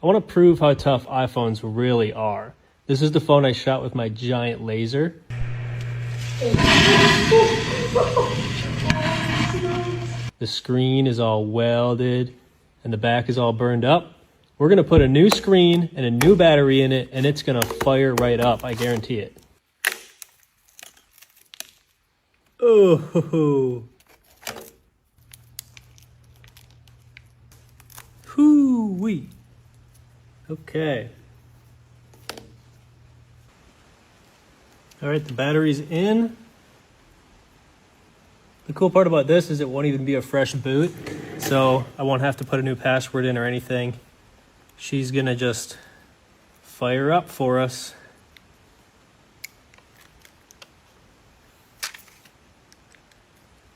I want to prove how tough iPhones really are. This is the phone I shot with my giant laser. The screen is all welded and the back is all burned up. We're gonna put a new screen and a new battery in it and it's gonna fire right up, I guarantee it. Oh, hoo-wee. Okay. All right, the battery's in. The cool part about this is it won't even be a fresh boot, so I won't have to put a new password in or anything. She's gonna just fire up for us.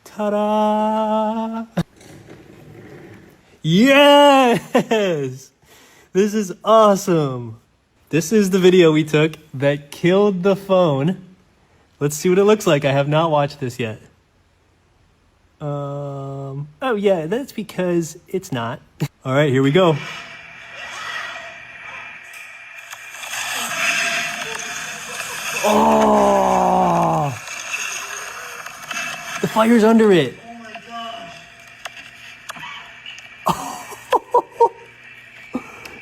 Ta-da! Yes! This is awesome! This is the video we took that killed the phone. Let's see what it looks like. I have not watched this yet. Oh yeah, that's because it's not. All right, here we go. Oh! The fire's under it. Oh my gosh.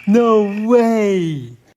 No way.